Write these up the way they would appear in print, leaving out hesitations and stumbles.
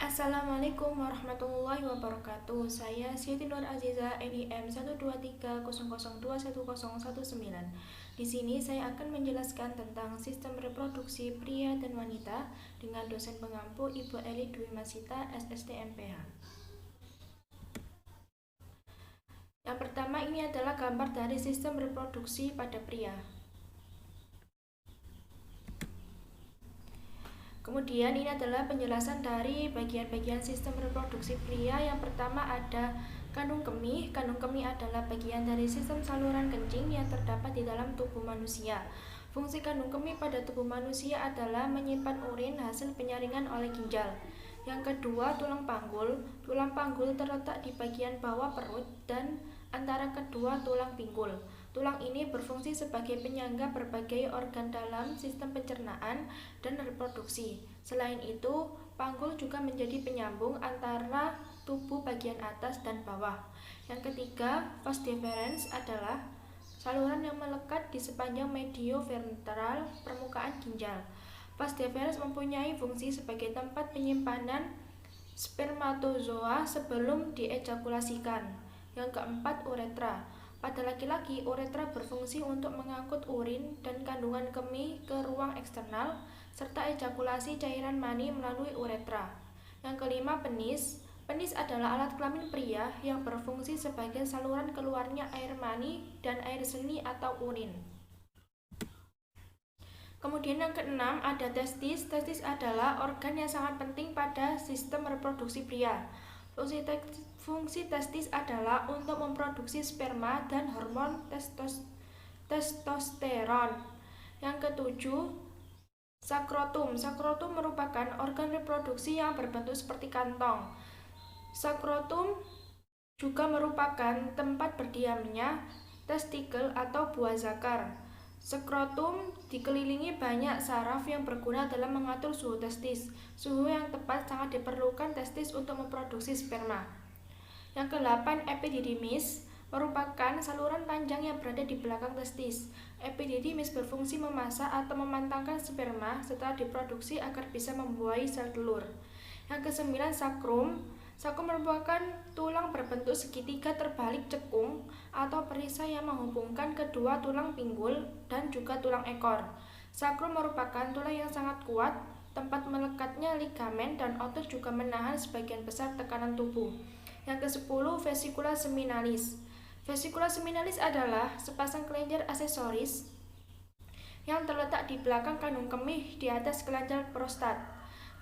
Assalamualaikum warahmatullahi wabarakatuh. Saya Siti Nur Aziza, NIM 12300210119. Di sini saya akan menjelaskan tentang sistem reproduksi pria dan wanita dengan dosen pengampu Ibu Eli Dwi Masita, SST MPH. Yang pertama, ini adalah gambar dari sistem reproduksi pada pria. Kemudian ini adalah penjelasan dari bagian-bagian sistem reproduksi pria. Yang pertama ada kandung kemih. Kandung kemih adalah bagian dari sistem saluran kencing yang terdapat di dalam tubuh manusia. Fungsi kandung kemih pada tubuh manusia adalah menyimpan urin hasil penyaringan oleh ginjal. Yang kedua, tulang panggul. Tulang panggul terletak di bagian bawah perut dan antara kedua tulang pinggul. Tulang ini berfungsi sebagai penyangga berbagai organ dalam sistem pencernaan dan reproduksi. Selain itu, panggul juga menjadi penyambung antara tubuh bagian atas dan bawah. Yang ketiga, vas deferens adalah saluran yang melekat di sepanjang medioventral permukaan ginjal. Vas deferens mempunyai fungsi sebagai tempat penyimpanan spermatozoa sebelum diejakulasikan. Yang keempat, uretra. Pada laki-laki, uretra berfungsi untuk mengangkut urin dan kandungan kemih ke ruang eksternal, serta ejakulasi cairan mani melalui uretra. Yang kelima, penis. Penis adalah alat kelamin pria yang berfungsi sebagai saluran keluarnya air mani dan air seni atau urin. Kemudian yang keenam ada testis. Testis adalah organ yang sangat penting pada sistem reproduksi pria. Fungsi testis adalah untuk memproduksi sperma dan hormon testosteron. Yang ketujuh, sakrotum. Sakrotum merupakan organ reproduksi yang berbentuk seperti kantong. Sakrotum juga merupakan tempat berdiamnya testikel atau buah zakar. Skrotum dikelilingi banyak saraf yang berguna dalam mengatur suhu testis. Suhu yang tepat sangat diperlukan testis untuk memproduksi sperma. Yang ke-8, epididymis merupakan saluran panjang yang berada di belakang testis. Epididymis berfungsi memasak atau memantangkan sperma setelah diproduksi agar bisa membuahi sel telur. Yang ke-9, sakrum. Sakrum merupakan tulang berbentuk segitiga terbalik cekung atau perisai yang menghubungkan kedua tulang pinggul dan juga tulang ekor. Sakrum merupakan tulang yang sangat kuat, tempat melekatnya ligamen dan otot juga menahan sebagian besar tekanan tubuh. Yang ke-10, vesicula seminalis. Vesicula seminalis adalah sepasang kelenjar aksesoris yang terletak di belakang kandung kemih di atas kelenjar prostat.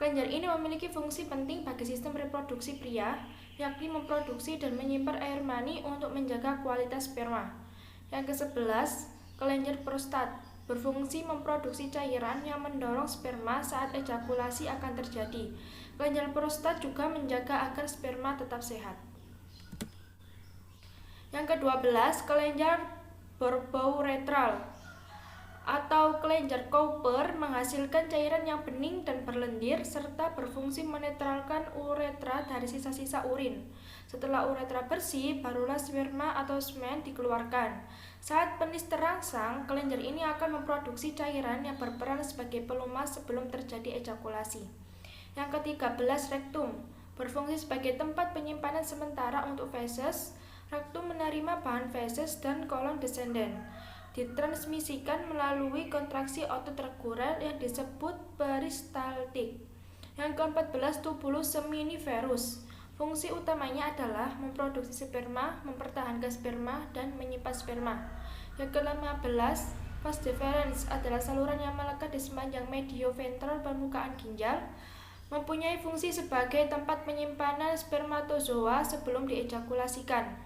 Kelenjar ini memiliki fungsi penting bagi sistem reproduksi pria, yakni memproduksi dan menyimpan air mani untuk menjaga kualitas sperma. Yang ke-11, kelenjar prostat berfungsi memproduksi cairan yang mendorong sperma saat ejakulasi akan terjadi. Kelenjar prostat juga menjaga agar sperma tetap sehat. Yang ke-12, kelenjar borbouretral atau kelenjar Cowper menghasilkan cairan yang bening dan berlendir serta berfungsi menetralkan uretra dari sisa-sisa urin. Setelah uretra bersih, barulah sperma atau semen dikeluarkan. Saat penis terangsang, kelenjar ini akan memproduksi cairan yang berperan sebagai pelumas sebelum terjadi ejakulasi. Yang ke-13, rektum berfungsi sebagai tempat penyimpanan sementara untuk feses. Rektum menerima bahan feses dan kolon descendant. Ditransmisikan melalui kontraksi otot reguler yang disebut peristaltik. Yang ke-14, tubulus seminiferus. Fungsi utamanya adalah memproduksi sperma, mempertahankan sperma, dan menyimpan sperma. Yang ke-15, vas deferens adalah saluran yang melekat di sepanjang medioventral permukaan ginjal, mempunyai fungsi sebagai tempat penyimpanan spermatozoa sebelum diejakulasikan.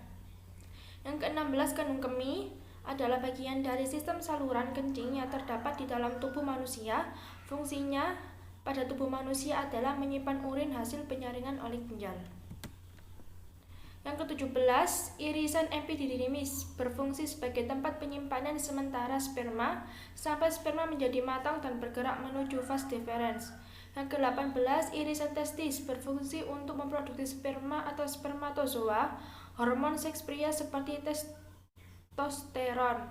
Yang ke-16, kandung kemih adalah bagian dari sistem saluran kencing yang terdapat di dalam tubuh manusia. Fungsinya pada tubuh manusia adalah menyimpan urin hasil penyaringan oleh ginjal. Yang ke-17, irisan epididymis berfungsi sebagai tempat penyimpanan sementara sperma sampai sperma menjadi matang dan bergerak menuju vas deferens. Yang ke-18, irisan testis berfungsi untuk memproduksi sperma atau spermatozoa, hormon seks pria seperti testosteron.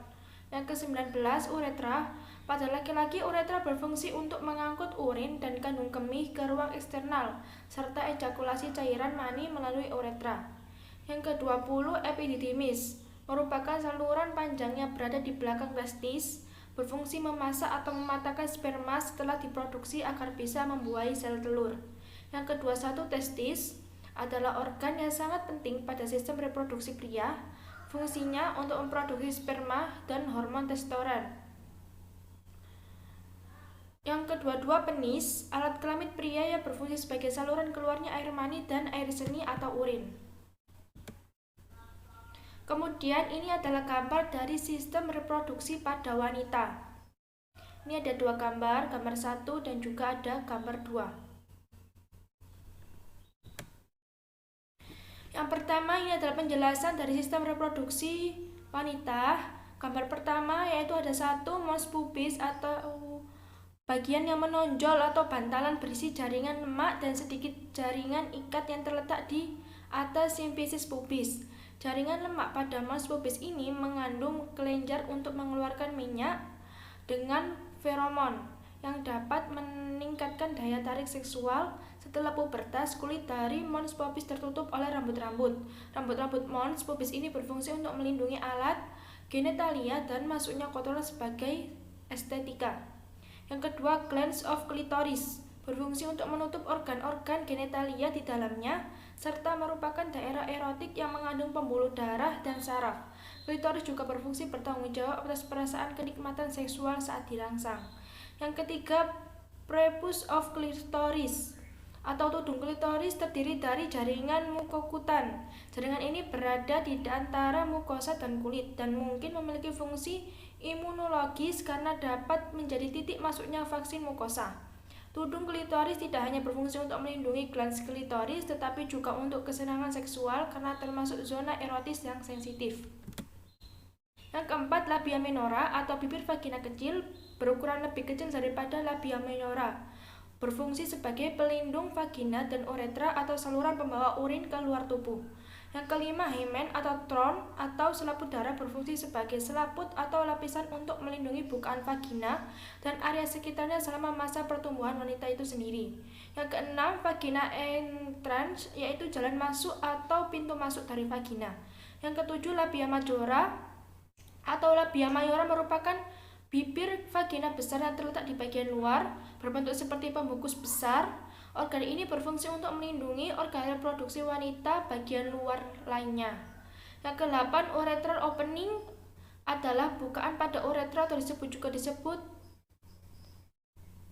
Yang ke-19, uretra Pada laki-laki, uretra berfungsi untuk mengangkut urin dan kandung kemih ke ruang eksternal, serta ejakulasi cairan mani melalui uretra. Yang ke-20, epididymis, merupakan saluran panjang yang berada di belakang testis, berfungsi memasak atau mematahkan sperma setelah diproduksi agar bisa membuahi sel telur. Yang ke-21, testis adalah organ yang sangat penting pada sistem reproduksi pria, fungsinya untuk memproduksi sperma dan hormon testosteron. Yang ke-22, penis, alat kelamin pria yang berfungsi sebagai saluran keluarnya air mani dan air seni atau urin. Kemudian ini adalah gambar dari sistem reproduksi pada wanita. Ini ada dua gambar, gambar 1 dan juga ada gambar 2. Yang pertama ini adalah penjelasan dari sistem reproduksi wanita. Gambar pertama yaitu ada satu mons pubis atau bagian yang menonjol atau bantalan berisi jaringan lemak dan sedikit jaringan ikat yang terletak di atas simfisis pubis. Jaringan lemak pada mons pubis ini mengandung kelenjar untuk mengeluarkan minyak dengan feromon yang dapat meningkatkan daya tarik seksual. Setelah pubertas, kulit dari mons pubis tertutup oleh rambut-rambut. Rambut-rambut mons pubis ini berfungsi untuk melindungi alat genitalia dan masuknya kotoran sebagai estetika. Yang kedua, glands of clitoris, berfungsi untuk menutup organ-organ genitalia di dalamnya, serta merupakan daerah erotik yang mengandung pembuluh darah dan saraf. Klitoris juga berfungsi bertanggung jawab atas perasaan kenikmatan seksual saat dirangsang. Yang ketiga, prepuce of clitoris, atau tudung klitoris terdiri dari jaringan mukokutan. Jaringan ini berada di antara mukosa dan kulit dan mungkin memiliki fungsi imunologis karena dapat menjadi titik masuknya vaksin mukosa. Tudung klitoris tidak hanya berfungsi untuk melindungi glans klitoris, tetapi juga untuk kesenangan seksual karena termasuk zona erotis yang sensitif. Yang keempat, labia minora atau bibir vagina kecil, berukuran lebih kecil daripada labia minora, berfungsi sebagai pelindung vagina dan uretra atau saluran pembawa urin ke luar tubuh. Yang kelima, hymen atau tron atau selaput darah, berfungsi sebagai selaput atau lapisan untuk melindungi bukaan vagina dan area sekitarnya selama masa pertumbuhan wanita itu sendiri. Yang keenam, vagina entrance, yaitu jalan masuk atau pintu masuk dari vagina. Yang ketujuh, labia majora atau labia mayora merupakan bibir vagina besar yang terletak di bagian luar, berbentuk seperti pembungkus besar. Organ ini berfungsi untuk melindungi organ reproduksi wanita bagian luar lainnya. Yang ke-8, urethral opening adalah bukaan pada uretra atau juga disebut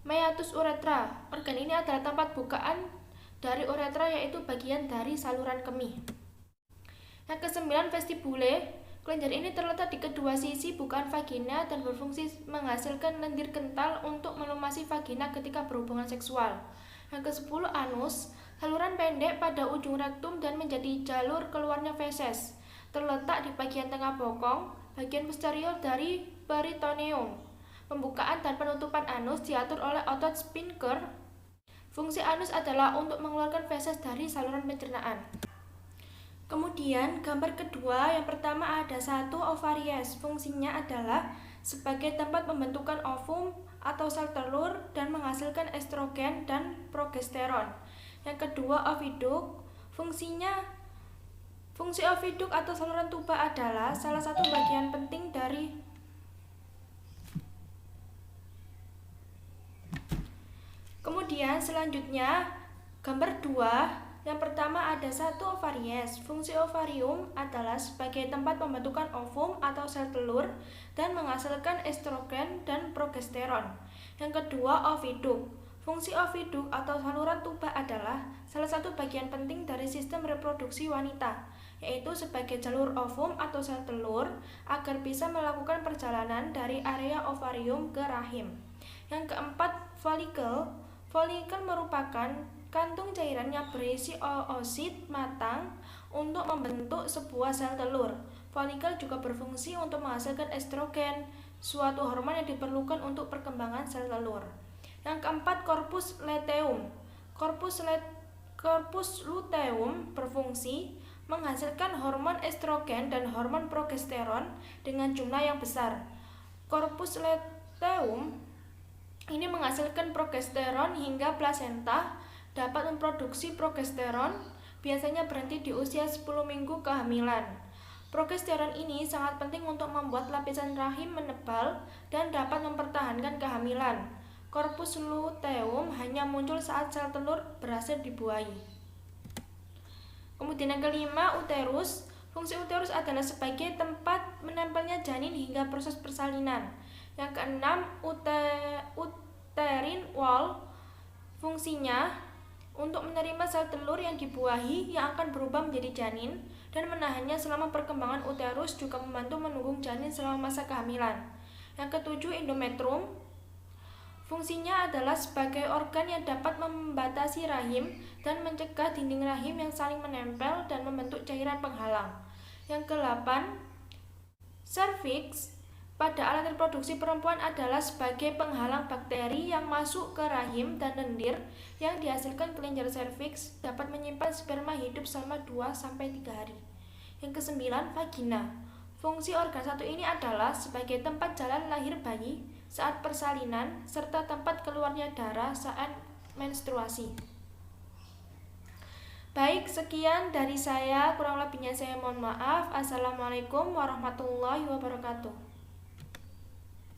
meatus uretra. Organ ini adalah tempat bukaan dari uretra, yaitu bagian dari saluran kemih. Yang ke-9, vestibule. Kelenjar ini terletak di kedua sisi bukaan vagina dan berfungsi menghasilkan lendir kental untuk melumasi vagina ketika berhubungan seksual. Yang ke-10, anus, saluran pendek pada ujung rektum dan menjadi jalur keluarnya feses. Terletak di bagian tengah bokong, bagian posterior dari peritoneum. Pembukaan dan penutupan anus diatur oleh otot sphincter. Fungsi anus adalah untuk mengeluarkan feses dari saluran pencernaan. Kemudian gambar kedua, yang pertama ada satu ovaries. Fungsinya adalah sebagai tempat pembentukan ovum atau sel telur dan menghasilkan estrogen dan progesteron. Yang kedua, oviduk. Fungsi oviduk atau saluran tuba adalah salah satu bagian penting dari Kemudian selanjutnya gambar 2, yang pertama ada satu ovaries. Fungsi ovarium adalah sebagai tempat pembentukan ovum atau sel telur dan menghasilkan estrogen dan progesteron. Yang kedua, oviduk. Fungsi oviduk atau saluran tuba adalah salah satu bagian penting dari sistem reproduksi wanita, yaitu sebagai jalur ovum atau sel telur agar bisa melakukan perjalanan dari area ovarium ke rahim. Yang keempat, folikel. Folikel merupakan kantung cairan yang berisi oosit matang untuk membentuk sebuah sel telur. Folikel juga berfungsi untuk menghasilkan estrogen, suatu hormon yang diperlukan untuk perkembangan sel telur. Yang keempat, corpus luteum. Corpus luteum berfungsi menghasilkan hormon estrogen dan hormon progesteron dengan jumlah yang besar. Corpus Teum ini menghasilkan progesteron hingga plasenta dapat memproduksi progesteron, biasanya berhenti di usia 10 minggu kehamilan. Progesteron ini sangat penting untuk membuat lapisan rahim menebal dan dapat mempertahankan kehamilan. Korpus luteum hanya muncul saat sel telur berhasil dibuahi. Kemudian yang kelima, uterus. Fungsi uterus adalah sebagai tempat menempelnya janin hingga proses persalinan. Yang keenam, uterine wall. Fungsinya untuk menerima sel telur yang dibuahi yang akan berubah menjadi janin dan menahannya selama perkembangan uterus, juga membantu menunggung janin selama masa kehamilan. Yang ketujuh, endometrium. Fungsinya adalah sebagai organ yang dapat membatasi rahim dan mencegah dinding rahim yang saling menempel dan membentuk cairan penghalang. Yang ke-8, serviks. Pada alat reproduksi perempuan adalah sebagai penghalang bakteri yang masuk ke rahim dan lendir yang dihasilkan kelenjar serviks dapat menyimpan sperma hidup selama 2-3 hari. Yang ke-9, vagina. Fungsi organ satu ini adalah sebagai tempat jalan lahir bayi saat persalinan serta tempat keluarnya darah saat menstruasi. Baik, sekian dari saya, kurang lebihnya saya mohon maaf. Assalamualaikum warahmatullahi wabarakatuh.